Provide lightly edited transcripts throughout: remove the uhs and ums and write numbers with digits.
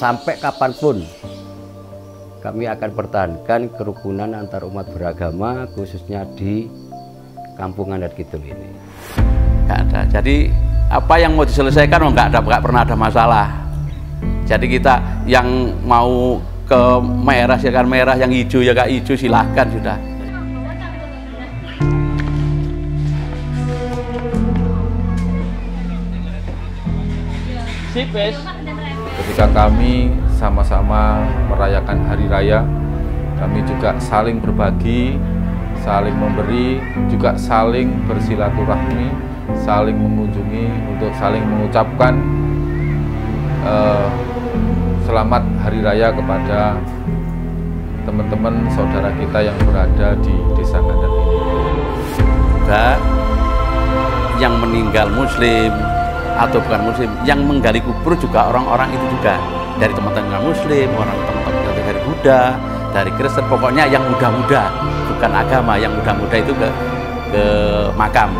sampai kapanpun kami akan pertahankan kerukunan antar umat beragama, khususnya di Kampung Adat Kidul ini. Nggak ada. Jadi apa yang mau diselesaikan nggak pernah ada masalah. Jadi kita yang mau ke merah silakan merah, yang hijau ya kak hijau, silahkan sudah. Ketika kami sama-sama merayakan hari raya, kami juga saling berbagi, saling memberi, juga saling bersilaturahmi, saling mengunjungi untuk saling mengucapkan selamat hari raya kepada teman-teman saudara kita yang berada di Desa Ngandar ini. Juga yang meninggal muslim atau bukan muslim, yang menggali kubur juga orang-orang itu juga dari teman-teman muslim, orang teman-teman dari Buddha, dari Kristen, pokoknya yang muda-muda, bukan agama, yang muda-muda itu ke makam.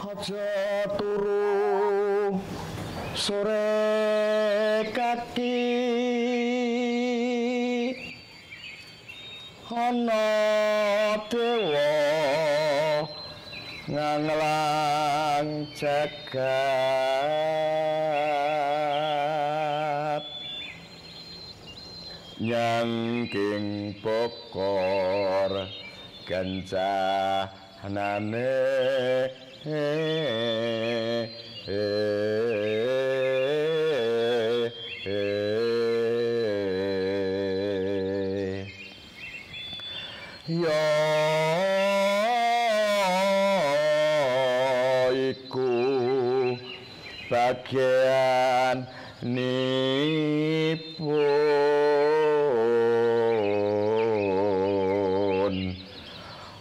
Aja turu sore kaki ana dewa nganglang jagat nyangking pokor gancanane ya iku bagian nipun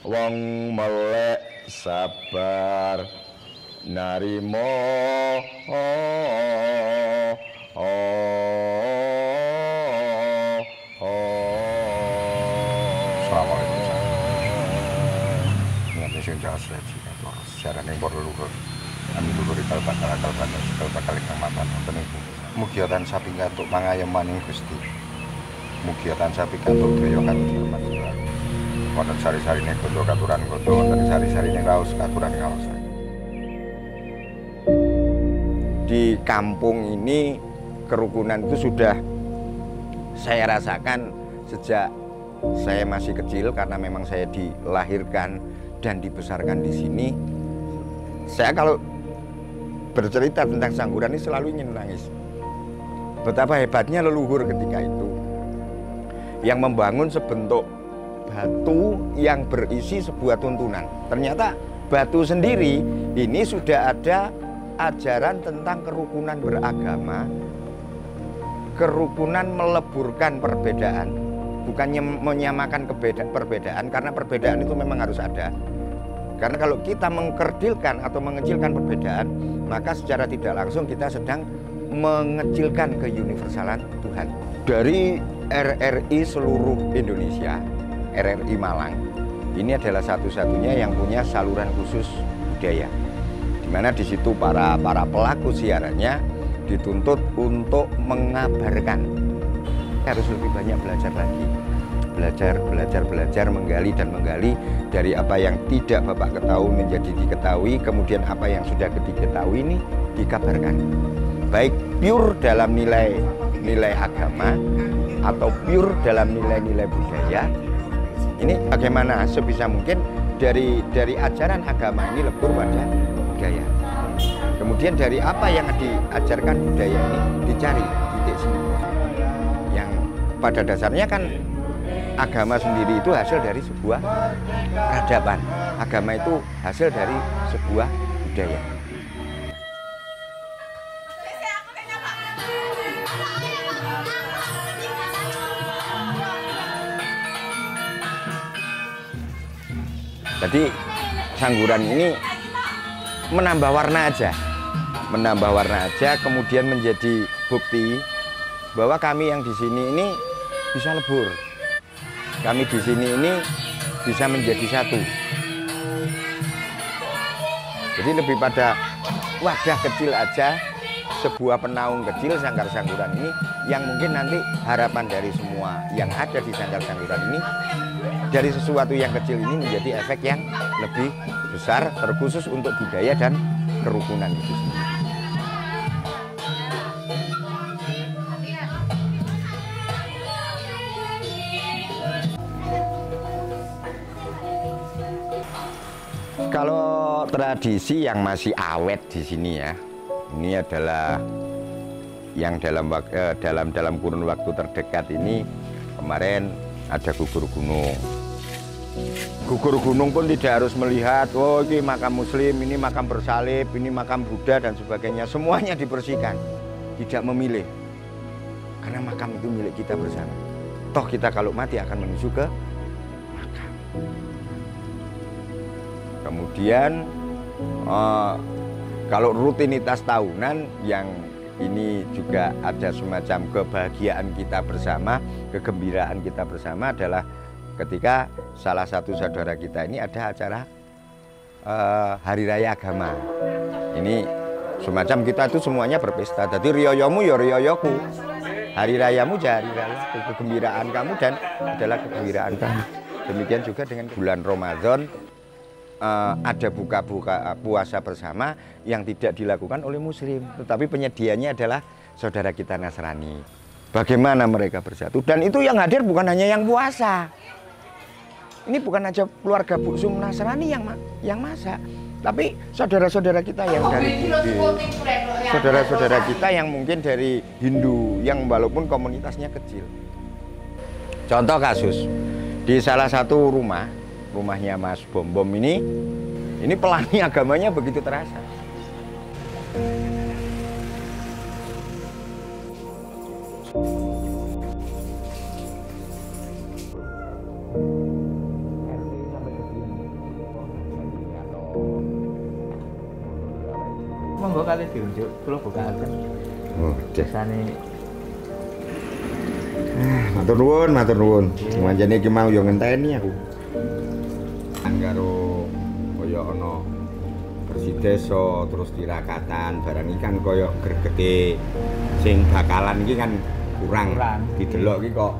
wong melek sabar narimo Jarane para leluhur kami leluhur ikal bakal ingkang mapan wonten ing mugi tansah pikantuk pangayomaning Gusti, mugi tansah pikantuk daya katurman wonten sari-sarine gondo katuran gondo, wonten sari-sarine raos katuran raos. Di kampung ini kerukunan itu sudah saya rasakan sejak saya masih kecil, karena memang saya dilahirkan dan dibesarkan di sini. Saya kalau bercerita tentang Sangguran ini selalu ingin menangis. Betapa hebatnya leluhur ketika itu, yang membangun sebentuk batu yang berisi sebuah tuntunan. Ternyata batu sendiri ini sudah ada ajaran tentang kerukunan beragama, kerukunan meleburkan perbedaan. bukannya menyamakan perbedaan, karena perbedaan itu memang harus ada. Karena kalau kita mengkerdilkan atau mengecilkan perbedaan, maka secara tidak langsung kita sedang mengecilkan keuniversalan Tuhan. Dari RRI seluruh Indonesia, RRI Malang, ini adalah satu-satunya yang punya saluran khusus budaya, di mana di situ para pelaku siarannya dituntut untuk mengabarkan. Harus lebih banyak belajar lagi, belajar, menggali dan menggali dari apa yang tidak Bapak ketahui menjadi diketahui, kemudian apa yang sudah diketahui ini dikabarkan. Baik pure dalam nilai agama atau pure dalam nilai-nilai budaya. Ini bagaimana sebisa mungkin dari ajaran agama ini lebur pada budaya. Kemudian dari apa yang diajarkan budaya ini dicari titik sini. Yang pada dasarnya kan agama sendiri itu hasil dari sebuah peradaban. Agama itu hasil dari sebuah budaya. Jadi Sangguran ini menambah warna aja, kemudian menjadi bukti bahwa kami yang di sini ini bisa lebur. Kami di sini ini bisa menjadi satu. Jadi lebih pada wadah kecil aja, sebuah penaung kecil Sanggar Sangguran ini, yang mungkin nanti harapan dari semua yang ada di Sanggar Sangguran ini, dari sesuatu yang kecil ini menjadi efek yang lebih besar, terkhusus untuk budaya dan kerukunan itu sendiri. Kalau tradisi yang masih awet di sini ya, ini adalah yang dalam kurun waktu terdekat ini. Kemarin ada gugur gunung. Gugur gunung pun tidak harus melihat, oh ini makam Muslim, ini makam bersalib, ini makam Buddha dan sebagainya. Semuanya dibersihkan, tidak memilih, karena makam itu milik kita bersama. Toh kita kalau mati akan menuju ke makam. Kemudian kalau rutinitas tahunan yang ini juga ada semacam kebahagiaan kita bersama, kegembiraan kita bersama adalah ketika salah satu saudara kita ini ada acara Hari Raya Agama. Ini semacam kita itu semuanya berpesta. Jadi riyoyomu ya riyoyoku, hari rayamu ya hari rayaku, kegembiraan kamu dan adalah kegembiraan kami. Demikian juga dengan bulan Ramadan. Ada buka puasa bersama yang tidak dilakukan oleh Muslim, tetapi penyedianya adalah saudara kita Nasrani. Bagaimana mereka bersatu? Dan itu yang hadir bukan hanya yang puasa. Ini bukan aja keluarga Buksum Nasrani yang masak, tapi saudara-saudara kita yang dari Buddhis, saudara-saudara kita yang mungkin dari Hindu, yang walaupun komunitasnya kecil. Contoh kasus di salah satu rumahnya Mas Bom ini pelangi agamanya begitu terasa. Monggo kali diunjuk, kula bukaken. Oh, desane. Matur nuwun. Manjane iki mau yo ngenteni aku. Karo kaya ana bersih desa terus tirakatan barang iki kan kaya gregete sing bakalan iki kan kurang. Didelok iki kok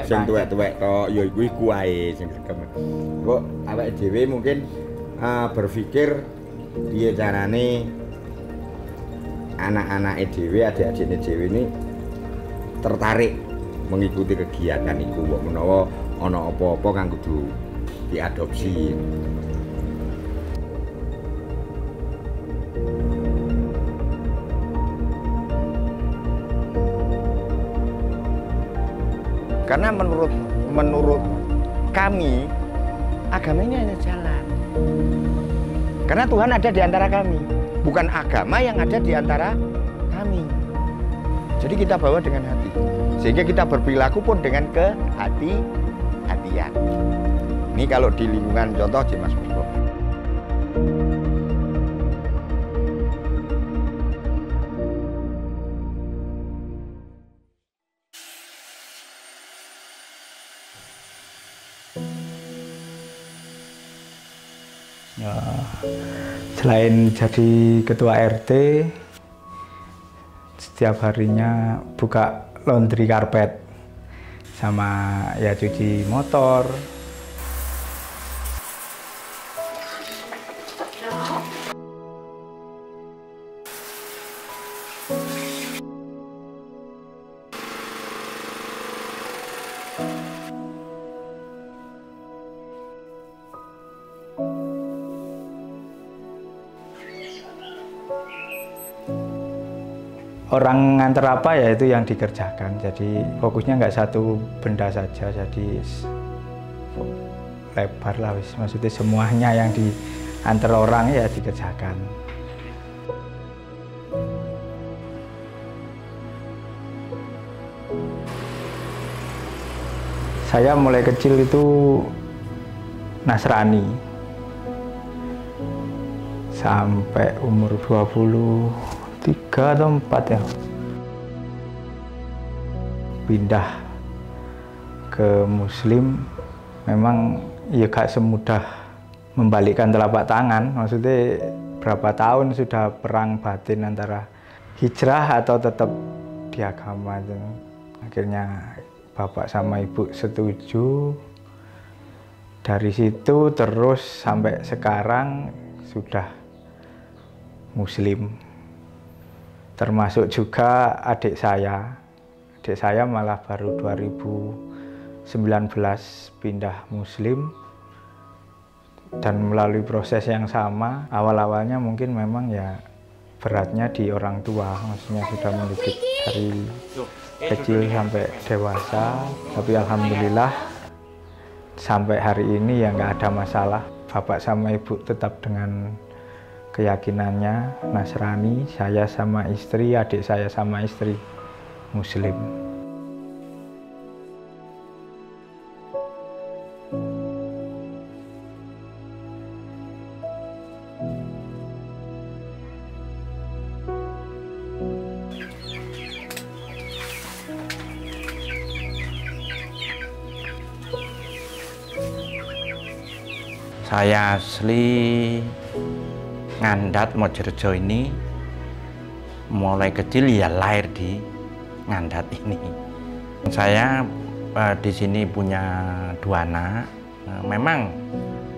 sing tuwek-tuwek tok ya iku ae sing regem. Kok awake dhewe mungkin berpikir piye carane anak-anake dhewe, adik-adikne dhewe ini tertarik mengikuti kegiatan iku, mbok menawa ana apa-apa kang kudu diadopsi. Karena menurut kami agama ini hanya jalan. Karena Tuhan ada di antara kami, bukan agama yang ada di antara kami. Jadi kita bawa dengan hati. Sehingga kita berperilaku pun dengan kehati-hatian. Ini kalau di lingkungan contoh Mas Mungko. Ya, selain jadi ketua RT, setiap harinya buka laundry karpet sama ya cuci motor. Orang nganter apa ya itu yang dikerjakan, jadi fokusnya nggak satu benda saja, jadi lebar lah, maksudnya semuanya yang diantar orang ya dikerjakan. Saya mulai kecil itu Nasrani sampai umur 23 atau 4 ya, pindah ke Muslim. Memang ya gak semudah membalikkan telapak tangan, maksudnya berapa tahun sudah perang batin antara hijrah atau tetap di agama itu. Akhirnya bapak sama ibu setuju, dari situ terus sampai sekarang sudah Muslim. Termasuk juga adik saya malah baru 2019 pindah Muslim, dan melalui proses yang sama. Awal-awalnya mungkin memang ya beratnya di orang tua, maksudnya sudah mendidik dari kecil sampai dewasa, tapi alhamdulillah sampai hari ini ya nggak ada masalah. Bapak sama ibu tetap dengan keyakinannya Nasrani, saya sama istri, adik saya sama istri Muslim. Saya asli Ngandat Mojorejo ini, mulai kecil ya lahir di Ngandat ini. Saya di sini punya 2 anak. Memang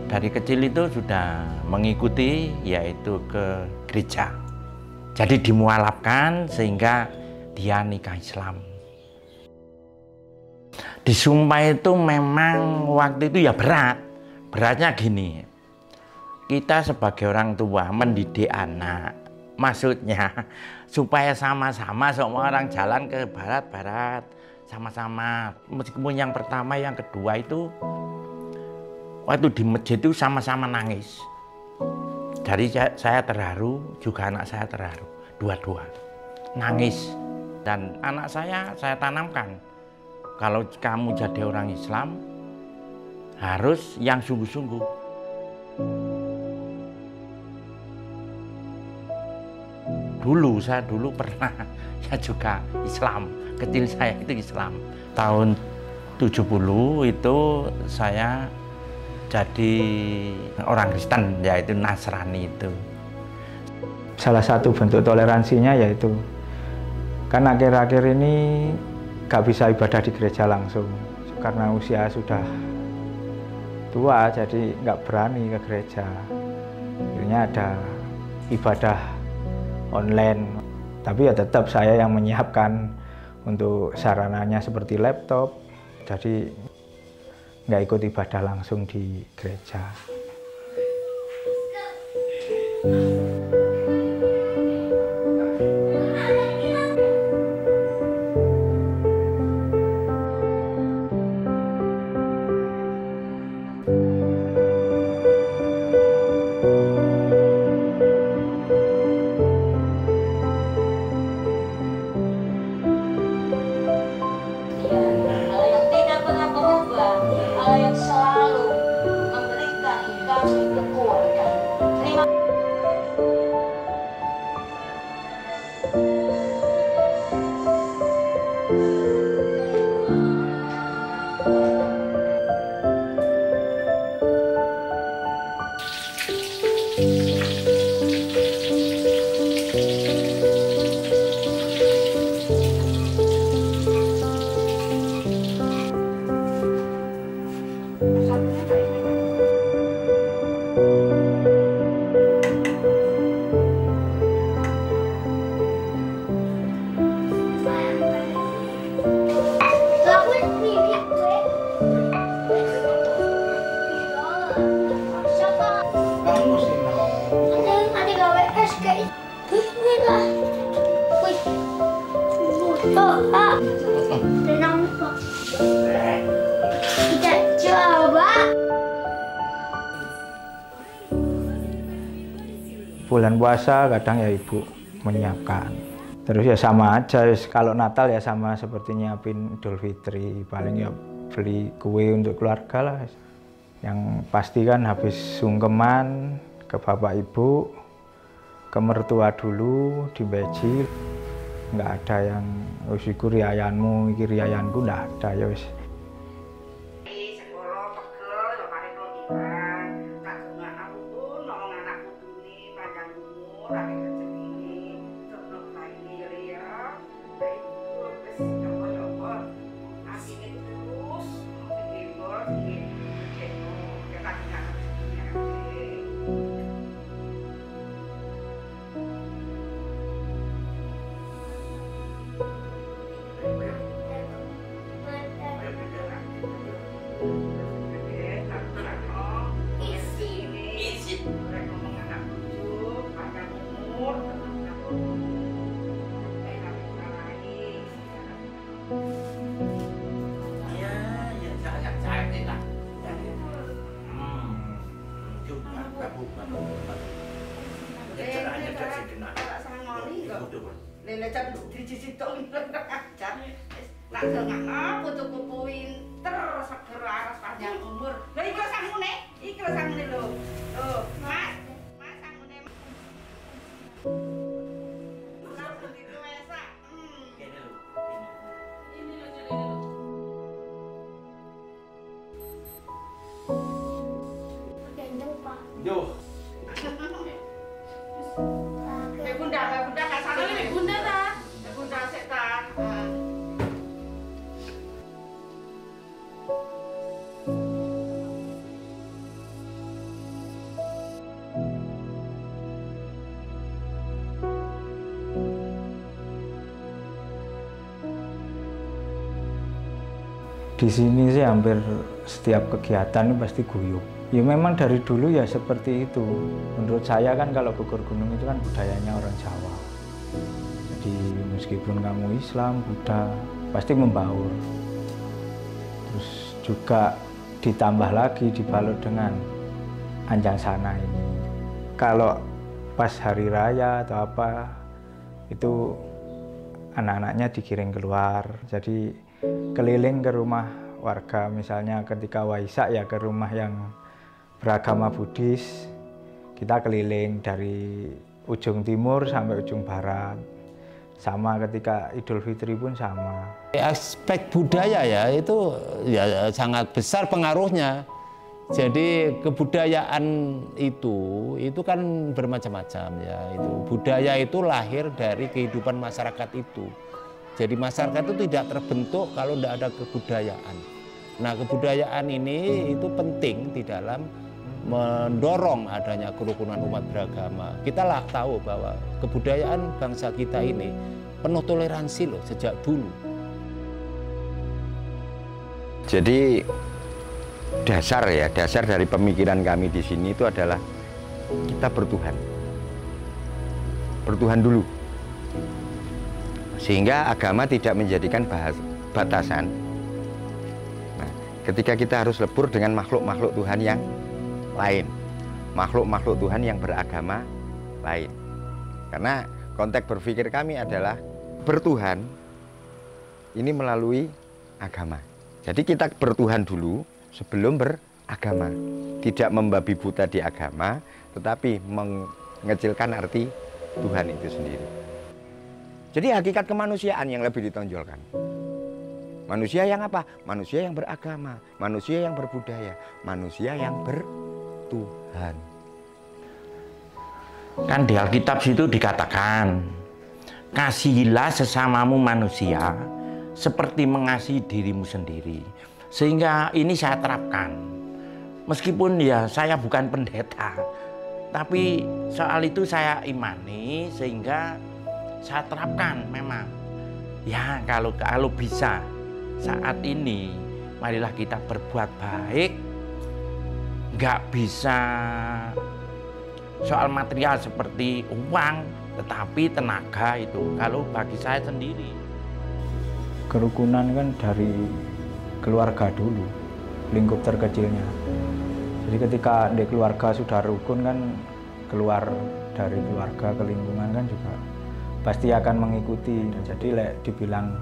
dari kecil itu sudah mengikuti, yaitu ke gereja. Jadi dimualafkan sehingga dia nikah Islam. Disumpah itu memang waktu itu ya berat. Beratnya gini, kita sebagai orang tua mendidik anak, maksudnya supaya sama-sama semua orang jalan ke barat-barat, sama-sama. Meskipun yang pertama, yang kedua itu waktu di masjid itu sama-sama nangis. Jadi saya terharu, juga anak saya terharu, dua-dua nangis. Dan anak saya tanamkan, kalau kamu jadi orang Islam harus yang sungguh-sungguh. Saya dulu pernah ya juga Islam, kecil saya itu Islam. Tahun 70 itu saya jadi orang Kristen, yaitu Nasrani itu. Salah satu bentuk toleransinya yaitu, kan akhir-akhir ini gak bisa ibadah di gereja langsung, karena usia sudah tua, jadi nggak berani ke gereja. Akhirnya ada ibadah online, tapi ya tetap saya yang menyiapkan untuk sarananya seperti laptop, jadi nggak ikut ibadah langsung di gereja. Bulan puasa kadang ya ibu menyiapkan. Terus ya sama aja, kalau Natal ya sama seperti nyiapin Idul Fitri, paling ya beli kue untuk keluarga lah. Yang pasti kan habis sungkeman ke bapak ibu, ke mertua dulu di Beji, nggak ada yang wis iku riayanmu, iki riayanku, nggak ada ya wis. Di sini sih hampir setiap kegiatan pasti guyub. Ya memang dari dulu ya seperti itu. Menurut saya kan kalau gugur gunung itu kan budayanya orang Jawa. Jadi meskipun kamu Islam, Buddha, pasti membaur. Terus juga ditambah lagi dibalut dengan Anjang Sana ini. Kalau pas hari raya atau apa, itu anak-anaknya dikirim keluar. Jadi keliling ke rumah warga, misalnya ketika Waisak ya ke rumah yang beragama Buddhis, kita keliling dari ujung timur sampai ujung barat. Sama ketika Idul Fitri pun sama. Aspek budaya ya itu ya sangat besar pengaruhnya. Jadi kebudayaan itu kan bermacam-macam ya. Itu budaya itu lahir dari kehidupan masyarakat itu. Jadi masyarakat itu tidak terbentuk kalau tidak ada kebudayaan. Nah, kebudayaan ini itu penting di dalam mendorong adanya kerukunan umat beragama. Kita lah tahu bahwa kebudayaan bangsa kita ini penuh toleransi loh sejak dulu. Jadi dasar dari pemikiran kami di sini itu adalah kita bertuhan. Bertuhan dulu. Sehingga agama tidak menjadikan batasan. Nah, ketika kita harus lebur dengan makhluk-makhluk Tuhan yang lain, makhluk-makhluk Tuhan yang beragama lain. Karena konteks berpikir kami adalah bertuhan ini melalui agama. Jadi kita bertuhan dulu sebelum beragama. Tidak membabi buta di agama, tetapi mengecilkan arti Tuhan itu sendiri. Jadi hakikat kemanusiaan yang lebih ditonjolkan. Manusia yang apa? Manusia yang beragama, manusia yang berbudaya, manusia yang bertuhan. Kan di Alkitab situ dikatakan, kasihilah sesamamu manusia seperti mengasihi dirimu sendiri. Sehingga ini saya terapkan. Meskipun ya saya bukan pendeta, tapi soal itu saya imani sehingga saya terapkan memang. Ya kalau bisa saat ini marilah kita berbuat baik. Nggak bisa soal material seperti uang, tetapi tenaga itu kalau bagi saya sendiri. Kerukunan kan dari keluarga dulu, lingkup terkecilnya. Jadi ketika di keluarga sudah rukun kan, keluar dari keluarga ke lingkungan kan juga pasti akan mengikuti. Jadi dibilang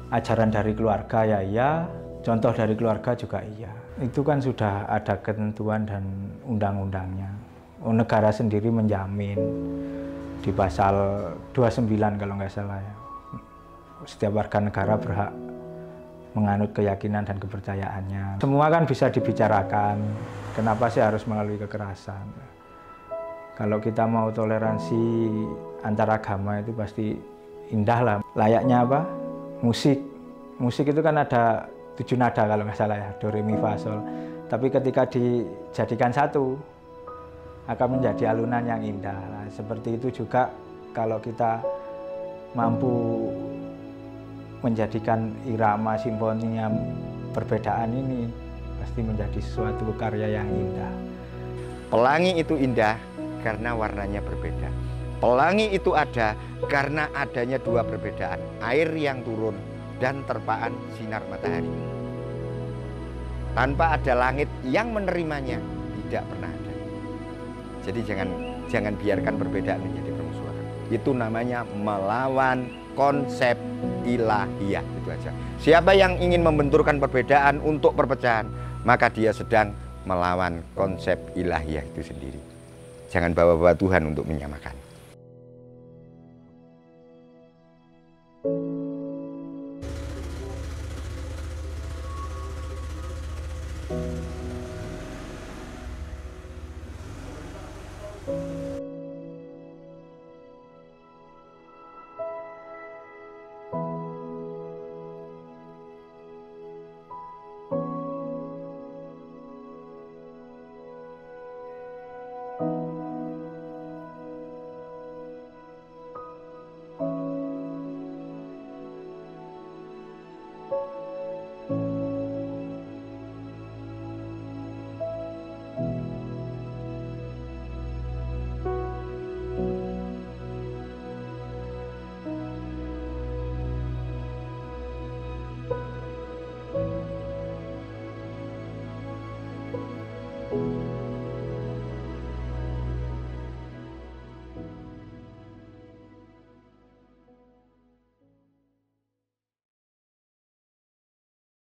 ajaran dari keluarga ya iya, contoh dari keluarga juga iya. Itu kan sudah ada ketentuan dan undang-undangnya. Negara sendiri menjamin di pasal 29 kalau nggak salah ya. Setiap warga negara berhak menganut keyakinan dan kepercayaannya. Semua kan bisa dibicarakan. Kenapa sih harus melalui kekerasan? Kalau kita mau toleransi antar agama itu pasti indah lah. Layaknya apa? Musik. Musik itu kan ada 7 nada kalau nggak salah ya, do, re, mi, fa, sol. Tapi ketika dijadikan satu, akan menjadi alunan yang indah. Nah, seperti itu juga kalau kita mampu menjadikan irama simfoninya perbedaan ini, pasti menjadi suatu karya yang indah. Pelangi itu indah karena warnanya berbeda. Pelangi itu ada karena adanya dua perbedaan, air yang turun dan terpaan sinar matahari. Tanpa ada langit yang menerimanya, tidak pernah ada. Jadi jangan biarkan perbedaan menjadi permusuhan. Itu namanya melawan konsep ilahiyah, itu aja. Siapa yang ingin membenturkan perbedaan untuk perpecahan, maka dia sedang melawan konsep ilahiyah itu sendiri. Jangan bawa-bawa Tuhan untuk menyamakan.